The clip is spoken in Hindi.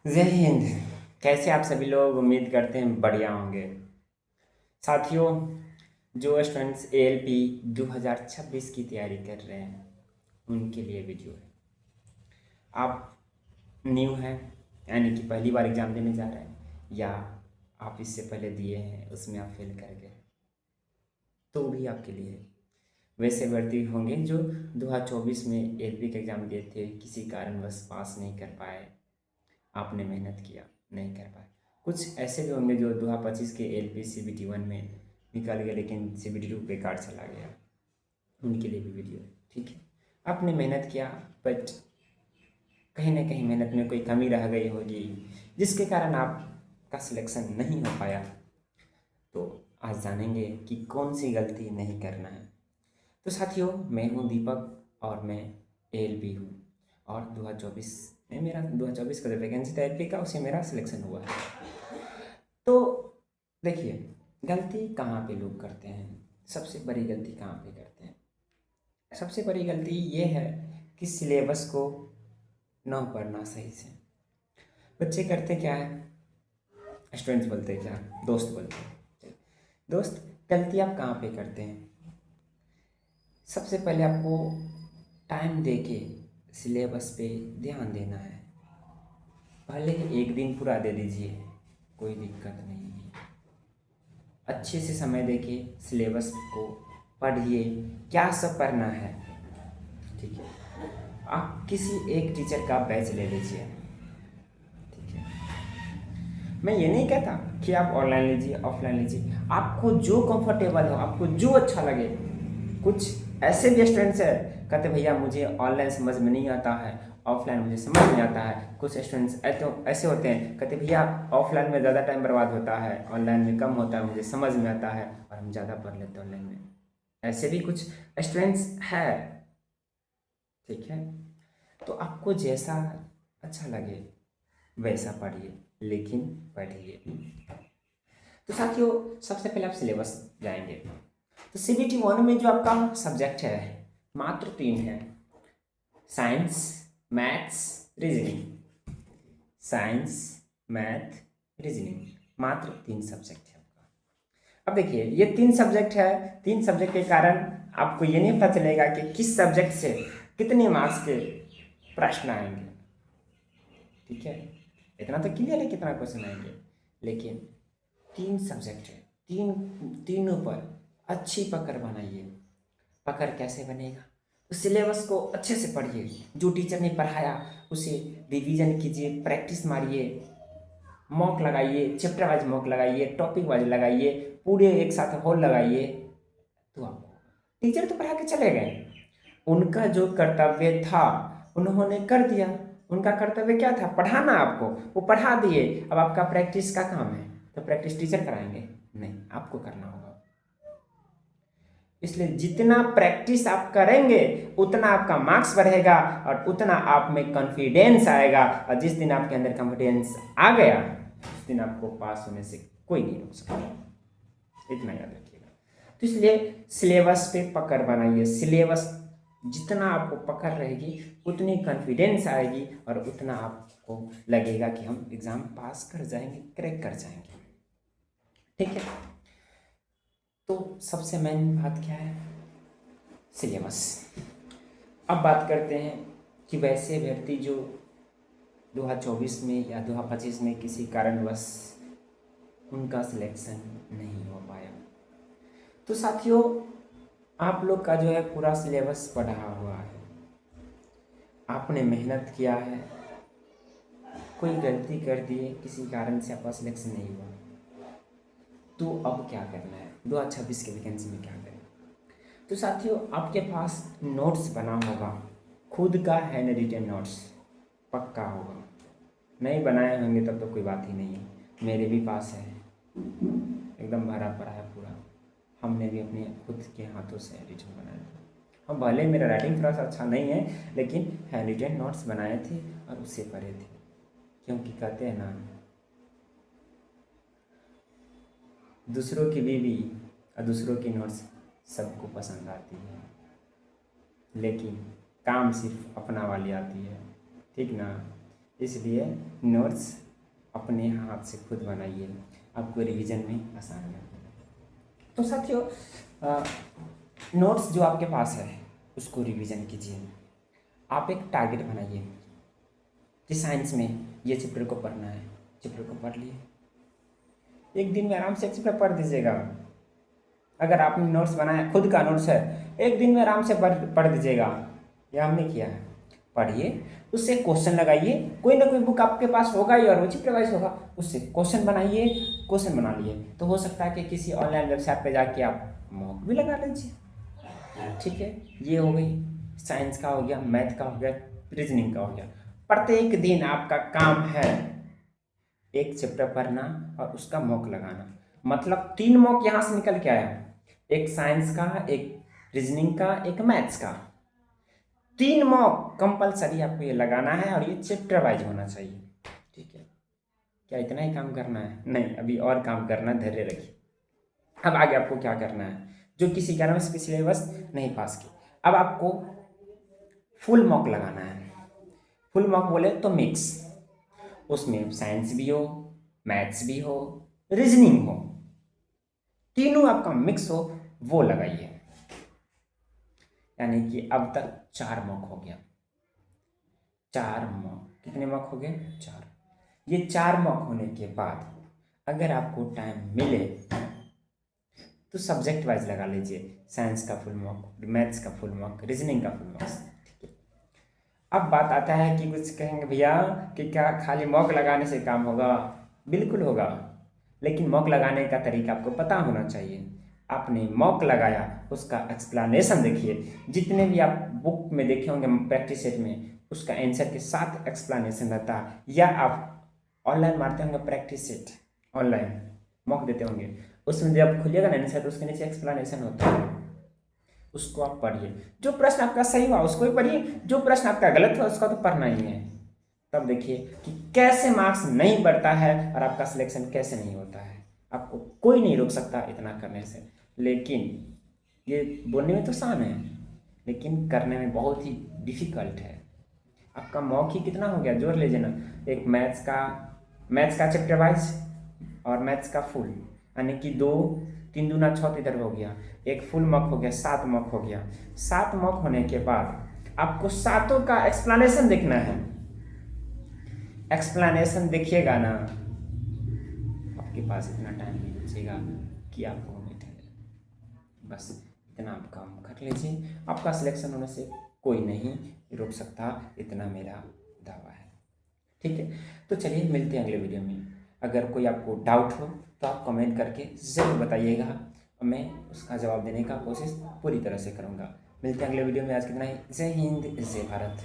जय हिंद। कैसे आप सभी लोग? उम्मीद करते हैं बढ़िया होंगे। साथियों, जो स्टूडेंट्स एएलपी 2026 की तैयारी कर रहे हैं उनके लिए वीडियो है। आप न्यू हैं, यानी कि पहली बार एग्ज़ाम देने जा रहे हैं, या आप इससे पहले दिए हैं उसमें आप फेल कर गए, तो भी आपके लिए है। वैसे व्यक्ति होंगे जो 2024 में एएलपी का एग्ज़ाम दिए थे, किसी कारणवश पास नहीं कर पाए, आपने मेहनत किया, नहीं कर पाए। कुछ ऐसे भी होंगे जो 2025 के एलपी CBT 1 में निकल गए, लेकिन CBT 2 बेकार चला गया, उनके लिए भी वीडियो है। ठीक है, आपने मेहनत किया, बट कहीं ना कहीं मेहनत में कोई कमी रह गई होगी, जिसके कारण आपका सिलेक्शन नहीं हो पाया। तो आज जानेंगे कि कौन सी गलती नहीं करना है। तो साथियों, मैं हूँ दीपक और मैं एएलपी हूँ, और 2024 में मेरा 2024 का जो वैकेंसी था एलपी का, उससे मेरा सिलेक्शन हुआ है। तो देखिए, गलती कहाँ पे लोग करते हैं, सबसे बड़ी गलती कहाँ पे करते हैं? सबसे बड़ी गलती ये है कि सिलेबस को न पढ़ना सही से। बच्चे करते क्या है, स्टूडेंट्स बोलते क्या, दोस्त बोलते हैं। दोस्त, गलती आप कहाँ पे करते हैं? सबसे पहले आपको टाइम दे के सिलेबस पे ध्यान देना है। भले ही एक दिन पूरा दे दीजिए, कोई दिक्कत नहीं है। अच्छे से समय देके सिलेबस को पढ़िए, क्या सब पढ़ना है। ठीक है, आप किसी एक टीचर का बैच ले लीजिए। ठीक है, मैं ये नहीं कहता कि आप ऑनलाइन लीजिए ऑफलाइन लीजिए, आपको जो कंफर्टेबल हो, आपको जो अच्छा लगे। कुछ ऐसे भी स्टूडेंट्स हैं कहते भैया मुझे ऑनलाइन समझ में नहीं आता है, ऑफलाइन मुझे समझ नहीं आता है। कुछ स्टूडेंट्स ऐसे होते हैं कहते भैया ऑफलाइन में ज़्यादा टाइम बर्बाद होता है, ऑनलाइन में कम होता है, मुझे समझ में आता है और हम ज़्यादा पढ़ लेते हैं ऑनलाइन में। ऐसे भी कुछ स्टूडेंट्स है। ठीक है, तो आपको जैसा अच्छा लगे वैसा पढ़िए, लेकिन पढ़िए। तो साथियों, सबसे पहले आप सिलेबस जाएंगे। तो CBT 1 में जो आपका सब्जेक्ट है मात्र 3 है, science, maths, reasoning. Science, math, reasoning, मात्र 3 सब्जेक्ट है आपका। अब देखिए, ये 3 सब्जेक्ट है, 3 सब्जेक्ट के कारण आपको ये नहीं पता चलेगा कि किस सब्जेक्ट से कितने मार्क्स के प्रश्न आएंगे। ठीक है, इतना तो क्लियर है कितना क्वेश्चन आएंगे, लेकिन 3 सब्जेक्ट है, तीनों पर अच्छी पकड़ बनाइए। पकड़ कैसे बनेगा? तो सिलेबस को अच्छे से पढ़िए, जो टीचर ने पढ़ाया उसे रिवीजन कीजिए, प्रैक्टिस मारिए, मॉक लगाइए, चैप्टर वाइज मॉक लगाइए, टॉपिक वाइज लगाइए, पूरे एक साथ होल लगाइए। तो आपको टीचर तो पढ़ा के चले गए, उनका जो कर्तव्य था उन्होंने कर दिया। उनका कर्तव्य क्या था? पढ़ाना आपको, वो पढ़ा दिए। अब आपका प्रैक्टिस का काम है, तो प्रैक्टिस टीचर कराएंगे? नहीं, आपको करना होगा। इसलिए जितना प्रैक्टिस आप करेंगे उतना आपका मार्क्स बढ़ेगा और उतना आप में कॉन्फिडेंस आएगा, और जिस दिन आपके अंदर कॉन्फिडेंस आ गया उस दिन आपको पास होने से कोई नहीं रोक सकता। इतना याद रखिएगा। तो इसलिए सिलेबस पे पकड़ बनाइए। सिलेबस जितना आपको पकड़ रहेगी उतनी कॉन्फिडेंस आएगी और उतना आपको लगेगा कि हम एग्ज़ाम पास कर जाएंगे, क्रैक कर जाएंगे। ठीक है, तो सबसे मेन बात क्या है? सिलेबस। अब बात करते हैं कि वैसे अभ्यर्थी जो 2024 में या 2025 में किसी कारणवश उनका सिलेक्शन नहीं हो पाया, तो साथियों आप लोग का जो है पूरा सिलेबस पढ़ा हुआ है, आपने मेहनत किया है, कोई गलती कर दिए, किसी कारण से आपका सिलेक्शन नहीं हुआ, तो अब क्या करना है? 2026 के वैकेंसी में क्या करें? तो साथियों, आपके पास नोट्स बना होगा, खुद का हैंड रिटन नोट्स पक्का होगा। नहीं बनाए होंगे तब तो कोई बात ही नहीं है, मेरे भी पास है, एकदम भरा पड़ा है पूरा। हमने भी अपने खुद के हाथों से रिटन बनाया था। हम भले मेरा राइटिंग थोड़ा सा अच्छा नहीं है, लेकिन हैंड रिटन नोट्स बनाए थे और उससे पढ़े थे। क्योंकि कहते हैं ना, दूसरों की बीवी और दूसरों की नोट्स सबको पसंद आती है, लेकिन काम सिर्फ अपना वाली आती है। ठीक ना? इसलिए नोट्स अपने हाथ से खुद बनाइए, आपको रिवीजन में आसान है। तो साथियों, नोट्स जो आपके पास है उसको रिवीजन कीजिए। आप एक टारगेट बनाइए कि साइंस में ये चैप्टर को पढ़ना है, चैप्टर को पढ़ लिए, एक दिन में आराम से एक चैप्टर पढ़ दीजिएगा। अगर आपने नोट्स बनाया, खुद का नोट्स है, एक दिन में आराम से पढ़ दीजिएगा। यह हमने किया है। पढ़िए, उससे क्वेश्चन लगाइए, कोई ना कोई बुक आपके पास होगा ही और वो चैप्टर वाइज होगा, उससे क्वेश्चन बनाइए, क्वेश्चन बना लिए तो हो सकता है कि किसी ऑनलाइन वेबसाइट पे जाके आप मॉक भी लगा लीजिए। ठीक है, ये हो गई, साइंस का हो गया, मैथ का हो गया, रीजनिंग का हो गया। प्रत्येक दिन आपका काम है एक चैप्टर पढ़ना और उसका मॉक लगाना। मतलब 3 मॉक यहाँ से निकल के आया, एक साइंस का, एक रीजनिंग का, एक मैथ्स का। 3 मॉक कंपलसरी आपको ये लगाना है और ये चैप्टर वाइज होना चाहिए। ठीक है, क्या इतना ही काम करना है? नहीं, अभी और काम करना, धैर्य रखिए। अब आगे आपको क्या करना है, जो किसी कारण से सिलेबस नहीं पास की, अब आपको फुल मॉक लगाना है। फुल मॉक बोले तो मिक्स, उसमें साइंस भी हो, मैथ्स भी हो, रीजनिंग हो, तीनों आपका मिक्स हो, वो लगाइए। यानी कि अब तक 4 मॉक हो गया। 4 मॉक, कितने मॉक हो गए? 4। ये 4 मॉक होने के बाद अगर आपको टाइम मिले तो सब्जेक्ट वाइज लगा लीजिए, साइंस का फुल मॉक, मैथ्स का फुल मॉक, रीजनिंग का फुल मॉक। ठीक है, अब बात आता है कि कुछ कहेंगे भैया कि क्या खाली मॉक लगाने से काम होगा? बिल्कुल होगा, लेकिन मॉक लगाने का तरीका आपको पता होना चाहिए। आपने मॉक लगाया, उसका एक्सप्लेनेशन देखिए, जितने भी आप बुक में देखे होंगे प्रैक्टिस सेट में, उसका आंसर के साथ एक्सप्लेनेशन रहता है। या आप ऑनलाइन मारते होंगे प्रैक्टिस सेट, ऑनलाइन मॉक देते होंगे, उसमें जब खुलिएगा ना आंसर तो उसके नीचे एक्सप्लेनेशन होता है, उसको आप पढ़िए। जो प्रश्न आपका सही हुआ उसको ही पढ़िए, जो प्रश्न आपका गलत हुआ उसका तो पढ़ना ही है। तब देखिए कि कैसे मार्क्स नहीं बढ़ता है और आपका सिलेक्शन कैसे नहीं होता है। आपको कोई नहीं रोक सकता इतना करने से, लेकिन ये बोलने में तो आसान है, लेकिन करने में बहुत ही डिफिकल्ट है। आपका मॉक ही कितना हो गया, जोड़ लीजिए ना, एक मैथ्स का चैप्टर वाइज और मैथ्स का फुल, यानी कि 2 3 दूना 6 इधर हो गया, एक फुल मॉक हो गया, 7 मॉक हो गया। 7 मॉक होने के बाद आपको सातों का एक्सप्लेनेशन देखना है। एक्सप्लेनेशन देखिएगा ना, आपके पास इतना टाइम नहीं बचेगा कि आपको उम्मीद है। बस इतना आप काम कर लीजिए, आपका सिलेक्शन होने से कोई नहीं रोक सकता, इतना मेरा दावा है। ठीक है, तो चलिए मिलते हैं अगले वीडियो में। अगर कोई आपको डाउट हो तो आप कमेंट करके ज़रूर बताइएगा, और मैं उसका जवाब देने का कोशिश पूरी तरह से करूँगा। मिलते हैं अगले वीडियो में, आज कितना ही। जय हिंद, जय भारत।